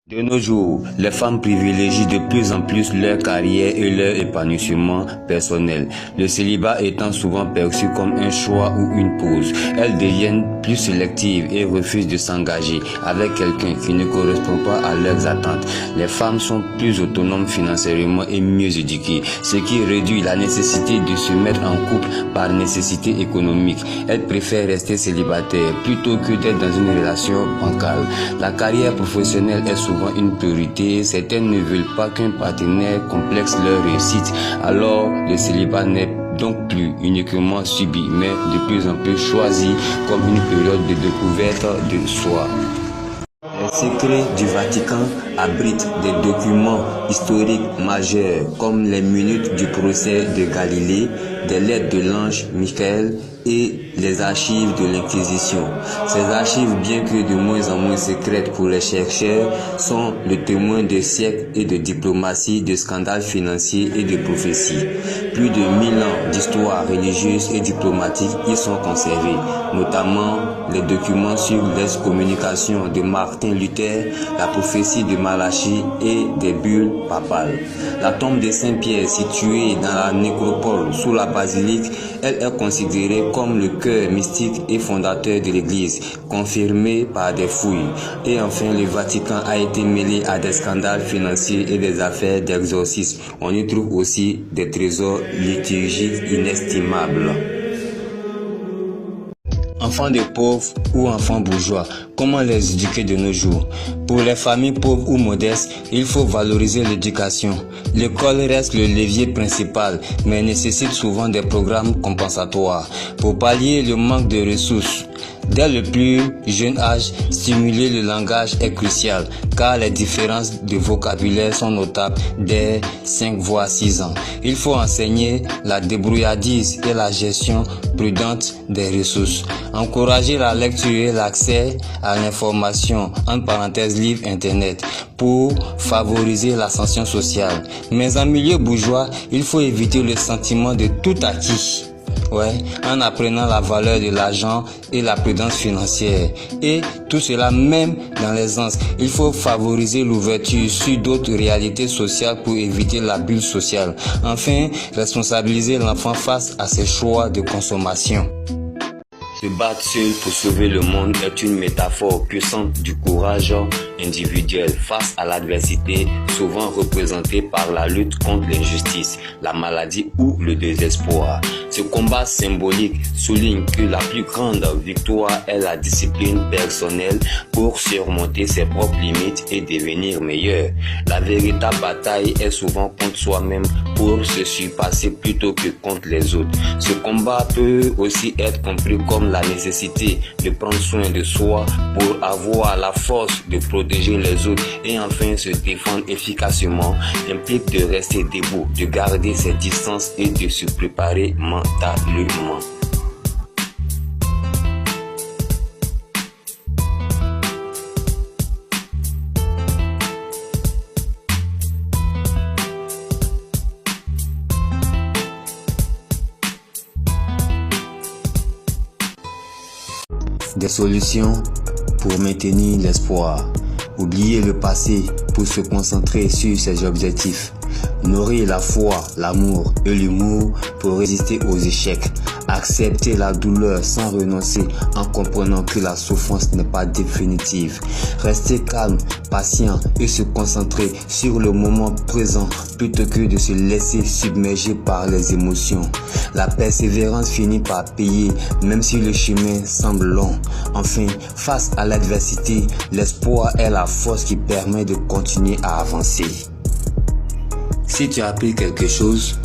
De nos jours, les femmes privilégient de plus en plus leur carrière et leur épanouissement personnel. Le célibat étant souvent perçu comme un choix ou une pause, elles deviennent plus sélectives et refusent de s'engager avec quelqu'un qui ne correspond pas à leurs attentes. Les femmes sont plus autonomes financièrement et mieux éduquées, ce qui réduit la nécessité de se mettre en couple par nécessité économique. Elles préfèrent rester célibataires plutôt que d'être dans une relation bancale. La carrière professionnelle est souvent une priorité. Certaines ne veulent pas qu'un partenaire complexe leur réussite. Alors le célibat n'est donc plus uniquement subi, mais de plus en plus choisi comme une période de découverte de soi. Les secrets du Vatican abritent des documents historiques majeurs comme les minutes du procès de Galilée, des lettres de l'ange Michael et les archives de l'Inquisition. Ces archives, bien que de moins en moins secrètes pour les chercheurs, sont le témoin de siècles et de diplomatie, de scandales financiers et de prophéties. Plus de 1000 ans d'histoire religieuse et diplomatique y sont conservés, notamment les documents sur l'excommunication de Martin Luther, la prophétie de Malachie et des bulles papales. La tombe de Saint-Pierre, située dans la nécropole sous la basilique, elle est considérée comme le cœur mystique et fondateur de l'Église, confirmé par des fouilles. Et enfin, le Vatican a été mêlé à des scandales financiers et des affaires d'exorcisme. On y trouve aussi des trésors liturgiques inestimables. Enfants de pauvres ou enfants bourgeois, comment les éduquer de nos jours? Pour les familles pauvres ou modestes, il faut valoriser l'éducation. L'école reste le levier principal, mais nécessite souvent des programmes compensatoires pour pallier le manque de ressources. Dès le plus jeune âge, stimuler le langage est crucial, car les différences de vocabulaire sont notables dès 5 voire 6 ans. Il faut enseigner la débrouillardise et la gestion prudente des ressources. Encourager la lecture et l'accès à l'information, entre parenthèses livres internet, pour favoriser l'ascension sociale. Mais en milieu bourgeois, il faut éviter le sentiment de tout acquis. En apprenant la valeur de l'argent et la prudence financière. Et tout cela même dans l'aisance. Il faut favoriser l'ouverture sur d'autres réalités sociales pour éviter la bulle sociale. Enfin, responsabiliser l'enfant face à ses choix de consommation. Se battre seul pour sauver le monde est une métaphore puissante du courage individuel face à l'adversité, souvent représentée par la lutte contre l'injustice, la maladie ou le désespoir. Ce combat symbolique souligne que la plus grande victoire est la discipline personnelle pour surmonter ses propres limites et devenir meilleur. La véritable bataille est souvent contre soi-même pour se surpasser plutôt que contre les autres. Ce combat peut aussi être compris comme la nécessité de prendre soin de soi pour avoir la force de protéger les autres et enfin se défendre efficacement implique de rester debout, de garder ses distances et de se préparer mentalement. Des solutions pour maintenir l'espoir. Oublier le passé pour se concentrer sur ses objectifs. Nourrir la foi, l'amour et l'humour pour résister aux échecs. Accepter la douleur sans renoncer en comprenant que la souffrance n'est pas définitive. Rester calme, patient et se concentrer sur le moment présent plutôt que de se laisser submerger par les émotions. La persévérance finit par payer même si le chemin semble long. Enfin, face à l'adversité, l'espoir est la force qui permet de continuer à avancer. Si tu as appris quelque chose,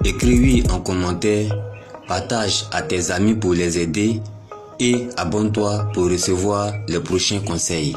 écris-le en commentaire, partage à tes amis pour les aider et abonne-toi pour recevoir les prochains conseils.